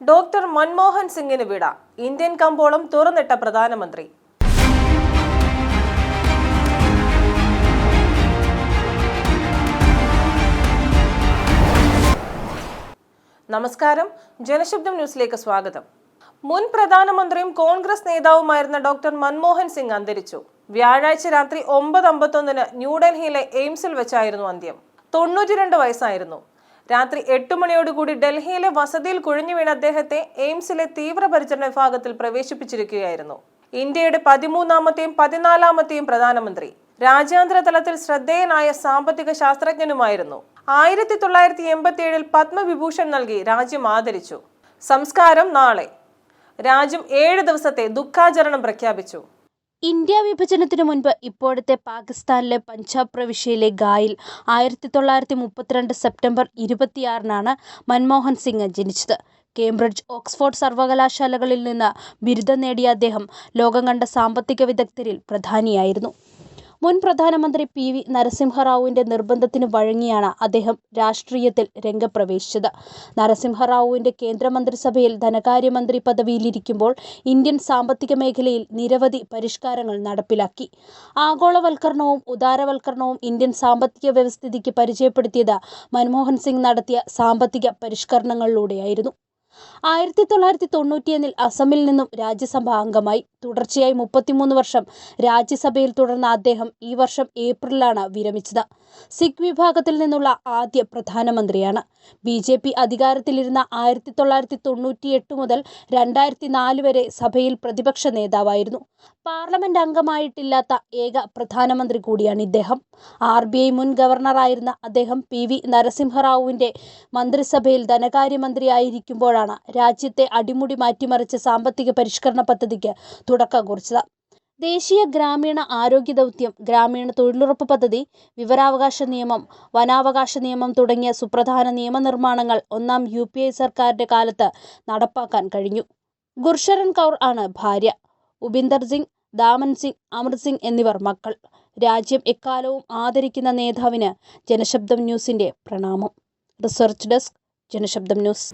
Doctor Manmohan സിംഗിന് വിട. Indian കമ്പോളം തുറന്നിട്ട പ്രധാനമന്ത്രി. നമസ്കാരം, ജനശബ്ദം ന്യൂസിലേക്ക് സ്വാഗതം. മുൻ പ്രധാനമന്ത്രിയും കോൺഗ്രസ് നേതാവുമായിരുന്ന ഡോക്ടർ മൻമോഹൻ സിംഗ് അന്തരിച്ചു. വ്യാഴാഴ്ച രാത്രി 9:51 ന്യൂഡൽഹിയിലെ എയിംസിൽ വെച്ചായിരുന്നു അന്ത്യം. 92 വയസ്സായിരുന്നു. രാത്രി 8 മണിയോടുകൂടി ഡൽഹിയിലെ വസതിയിൽ കുഴഞ്ഞു വീണ അദ്ദേഹത്തെ എയിംസിലെ തീവ്രപരിചരണ വിഭാഗത്തിൽ പ്രവേശിപ്പിച്ചിരിക്കുകയായിരുന്നു. ഇന്ത്യയുടെ 13ാമത്തെയും 14ാമത്തെയും പ്രധാനമന്ത്രി. രാജ്യാന്തര തലത്തിൽ ശ്രദ്ധേയനായ സാമ്പത്തിക ശാസ്ത്രജ്ഞനുമായിരുന്നു. 1987 പത്മവിഭൂഷൺ നൽകി രാജ്യം ആദരിച്ചു. സംസ്കാരം നാളെ. രാജ്യം 7 ദിവസത്തെ ദുഃഖാചരണം പ്രഖ്യാപിച്ചു. ഇന്ത്യ വിഭജനത്തിനു മുൻപ് ഇപ്പോഴത്തെ പാകിസ്ഥാനിലെ പഞ്ചാബ് പ്രവിശ്യയിലെ ഗായിൽ 1932 സെപ്റ്റംബർ 26 മൻമോഹൻ സിംഗ് ജനിച്ചത്. കേംബ്രിഡ്ജ്, ഓക്സ്ഫോർഡ് സർവകലാശാലകളിൽ നിന്ന് ബിരുദം നേടിയ അദ്ദേഹം ലോകം കണ്ട സാമ്പത്തിക വിദഗ്ധരിൽ പ്രധാനിയായിരുന്നു. മുൻ പ്രധാനമന്ത്രി PV നരസിംഹറാവുവിന്റെ നിർബന്ധത്തിന് വഴങ്ങിയാണ് അദ്ദേഹം രാഷ്ട്രീയത്തിൽ രംഗപ്രവേശിച്ചത്. നരസിംഹറാവുവിന്റെ കേന്ദ്രമന്ത്രിസഭയിൽ ധനകാര്യമന്ത്രി പദവിയിലിരിക്കുമ്പോൾ ഇന്ത്യൻ സാമ്പത്തിക മേഖലയിൽ നിരവധി പരിഷ്കാരങ്ങൾ നടപ്പിലാക്കി. ആഗോളവൽക്കരണവും ഉദാരവൽക്കരണവും ഇന്ത്യൻ സാമ്പത്തിക വ്യവസ്ഥിതിക്ക് പരിചയപ്പെടുത്തിയത് മൻമോഹൻ സിംഗ് നടത്തിയ സാമ്പത്തിക പരിഷ്കരണങ്ങളിലൂടെയായിരുന്നു. 1991 അസമിൽ നിന്നും രാജ്യസഭാ അംഗമായി. തുടർച്ചയായി 33 വർഷം രാജ്യസഭയിൽ തുടർന്ന അദ്ദേഹം ഈ വർഷം ഏപ്രിലാണ് വിരമിച്ചത്. സിഖ് വിഭാഗത്തിൽ നിന്നുള്ള ആദ്യ പ്രധാനമന്ത്രിയാണ്. BJP അധികാരത്തിലിരുന്ന 1998 മുതൽ 2004 വരെ സഭയിൽ പ്രതിപക്ഷ നേതാവായിരുന്നു. പാർലമെന്റ് അംഗമായിട്ടില്ലാത്ത ഏക പ്രധാനമന്ത്രി കൂടിയാണ് ഇദ്ദേഹം. RBI മുൻ ഗവർണറായിരുന്ന അദ്ദേഹം PV നരസിംഹറാവുവിന്റെ മന്ത്രിസഭയിൽ ധനകാര്യമന്ത്രിയായിരിക്കുമ്പോഴാണ് രാജ്യത്തെ അടിമുടി മാറ്റിമറിച്ച സാമ്പത്തിക പരിഷ്കരണ പദ്ധതിക്ക് തുടക്കം കുറിച്ചത്. ദേശീയ ഗ്രാമീണ ആരോഗ്യ ദൗത്യം, ഗ്രാമീണ തൊഴിലുറപ്പ് പദ്ധതി, വിവരാവകാശ നിയമം, വനാവകാശ നിയമം തുടങ്ങിയ സുപ്രധാന നിയമനിർമ്മാണങ്ങൾ ഒന്നാം UPA സർക്കാരിന്റെ കാലത്ത് നടപ്പാക്കാൻ കഴിഞ്ഞു. ഗുർഷരൻ കൗർ ആണ് ഭാര്യ. ഉപിന്ദർ സിംഗ്, ദാമൻ സിംഗ്, അമൃത് സിംഗ് എന്നിവർ മക്കൾ. രാജ്യം എക്കാലവും ആദരിക്കുന്ന നേതാവിന് ജനശബ്ദം ന്യൂസിന്റെ പ്രണാമം. Research desk, Janasabdam news.